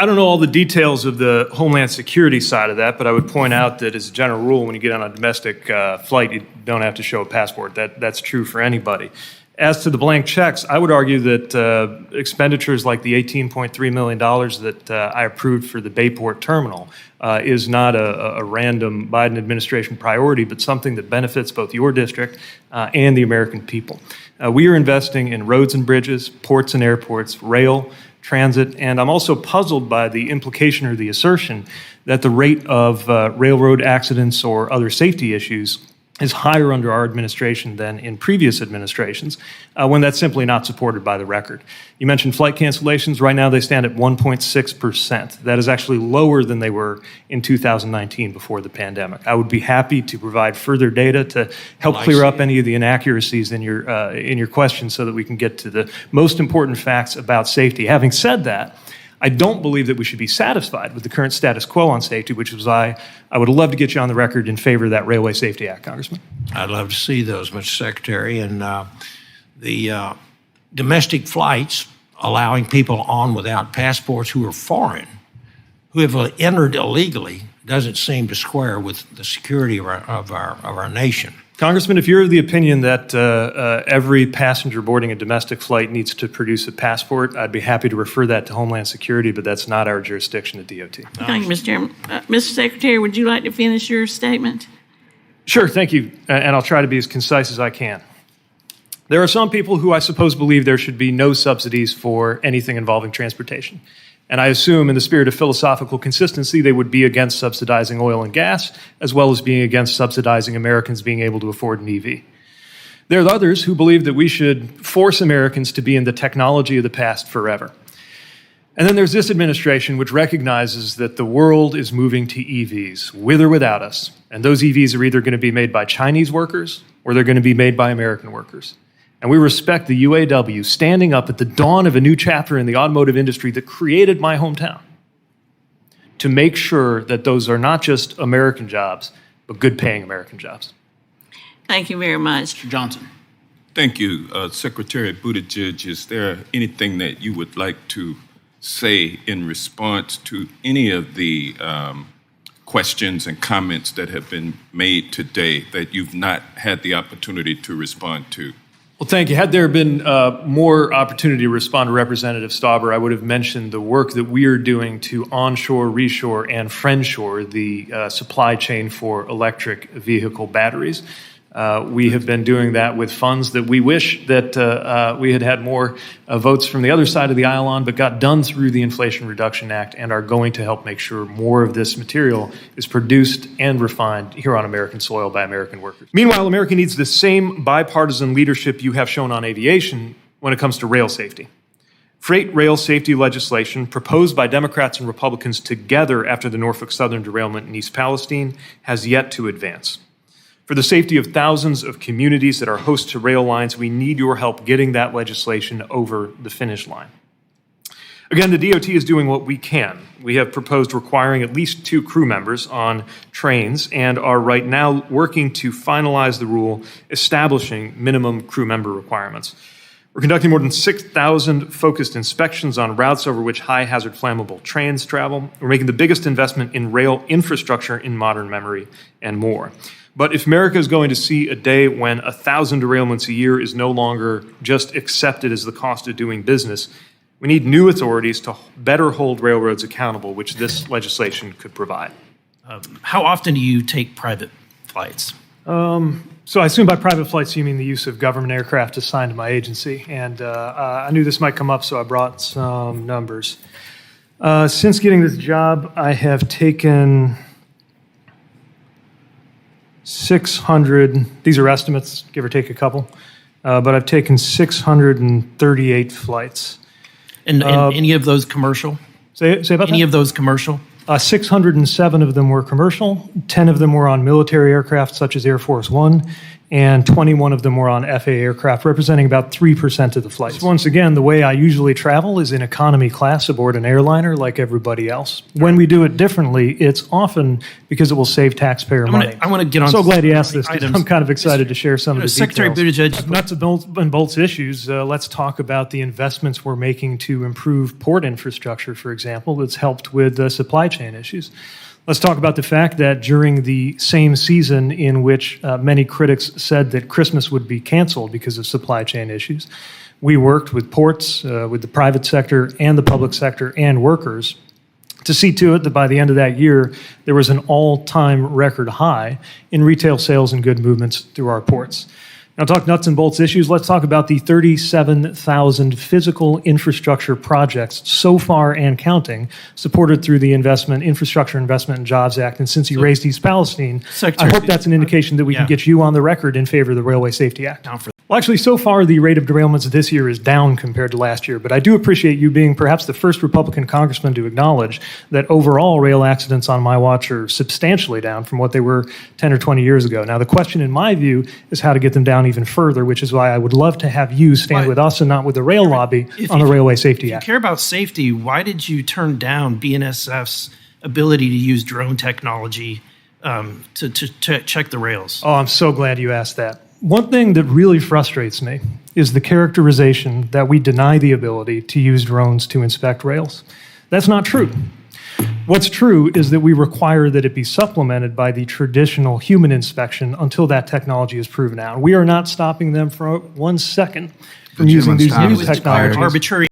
I don't know all the details of the Homeland Security side of that, but I would point out that as a general rule, when you get on a domestic flight, you don't have to show a passport. That's true for anybody. As to the blank checks, I would argue that expenditures like the $18.3 million that I approved for the Bayport terminal is not a random Biden administration priority, but something that benefits both your district and the American people. We are investing in roads and bridges, ports and airports, rail, transit, and I'm also puzzled by the implication or the assertion that the rate of railroad accidents or other safety issues is higher under our administration than in previous administrations, when that's simply not supported by the record. You mentioned flight cancellations. Right now they stand at 1.6%. That is actually lower than they were in 2019 before the pandemic. I would be happy to provide further data to help clear up any of the inaccuracies in your question so that we can get to the most important facts about safety. Having said that, I don't believe that we should be satisfied with the current status quo on safety, which is why I would love to get you on the record in favor of that Railway Safety Act, Congressman. I'd love to see those, Mr. Secretary. And the domestic flights allowing people on without passports who are foreign, who have entered illegally, doesn't seem to square with the security of our nation. Congressman, if you're of the opinion that every passenger boarding a domestic flight needs to produce a passport, I'd be happy to refer that to Homeland Security, but that's not our jurisdiction at DOT. Thank you, Mr. Chairman. Mr. Secretary, would you like to finish your statement? Sure, thank you, and I'll try to be as concise as I can. There are some people who I suppose believe there should be no subsidies for anything involving transportation. And I assume in the spirit of philosophical consistency, they would be against subsidizing oil and gas, as well as being against subsidizing Americans being able to afford an EV. There are others who believe that we should force Americans to be in the technology of the past forever. And then there's this administration which recognizes that the world is moving to EVs, with or without us. And those EVs are either going to be made by Chinese workers or they're going to be made by American workers. And we respect the UAW standing up at the dawn of a new chapter in the automotive industry that created my hometown to make sure that those are not just American jobs, but good-paying American jobs. Thank you very much. Mr. Johnson. Thank you. Secretary Buttigieg, is there anything that you would like to say in response to any of the questions and comments that have been made today that you've not had the opportunity to respond to? Well, thank you. Had there been more opportunity to respond to Representative Stauber, I would have mentioned the work that we are doing to onshore, reshore, and friendshore the supply chain for electric vehicle batteries. We have been doing that with funds that we wish that we had had more votes from the other side of the aisle on, but got done through the Inflation Reduction Act and are going to help make sure more of this material is produced and refined here on American soil by American workers. Meanwhile, America needs the same bipartisan leadership you have shown on aviation when it comes to rail safety. Freight rail safety legislation proposed by Democrats and Republicans together after the Norfolk Southern derailment in East Palestine has yet to advance. For the safety of thousands of communities that are host to rail lines, we need your help getting that legislation over the finish line. Again, the DOT is doing what we can. We have proposed requiring at least 2 crew members on trains and are right now working to finalize the rule establishing minimum crew member requirements. We're conducting more than 6,000 focused inspections on routes over which high-hazard flammable trains travel. We're making the biggest investment in rail infrastructure in modern memory and more. But if America is going to see a day when 1,000 derailments a year is no longer just accepted as the cost of doing business, we need new authorities to better hold railroads accountable, which this legislation could provide. How often do you take private flights? So I assume by private flights you mean the use of government aircraft assigned to my agency. And I knew this might come up, so I brought some numbers. Since getting this job, I have taken 600, these are estimates, give or take a couple, but I've taken 638 flights. And any of those commercial? Say about that? Any of those commercial? 607 of them were commercial, 10 of them were on military aircraft such as Air Force One, and 21 of them were on FAA aircraft, representing about 3% of the flights. Once again, the way I usually travel is in economy class aboard an airliner like everybody else. When we do it differently, it's often because it will save taxpayer money. I want to get on. So glad you asked this, 'cause items. I'm kind of excited to share some of the Secretary details. Buttigieg, Nuts and bolts issues, let's talk about the investments we're making to improve port infrastructure, for example, that's helped with supply chain issues. Let's talk about the fact that during the same season in which many critics said that Christmas would be canceled because of supply chain issues, we worked with ports, with the private sector and the public sector and workers to see to it that by the end of that year, there was an all-time record high in retail sales and good movements through our ports. Now, talk nuts and bolts issues. Let's talk about the 37,000 physical infrastructure projects so far and counting, supported through the Infrastructure Investment and Jobs Act. And since you raised East Palestine, Secretary, I hope that's an indication that we can get you on the record in favor of the Railway Safety Act. Well, actually, so far, the rate of derailments this year is down compared to last year, but I do appreciate you being perhaps the first Republican congressman to acknowledge that overall rail accidents on my watch are substantially down from what they were 10 or 20 years ago. Now, the question, in my view, is how to get them down even further, which is why I would love to have you stand with us and not with the rail lobby on the Railway Safety Act. If you care about safety, why did you turn down BNSF's ability to use drone technology to check the rails? Oh, I'm so glad you asked that. One thing that really frustrates me is the characterization that we deny the ability to use drones to inspect rails. That's not true. What's true is that we require that it be supplemented by the traditional human inspection until that technology is proven out. We are not stopping them for 1 second from using these new technologies. Arbitrary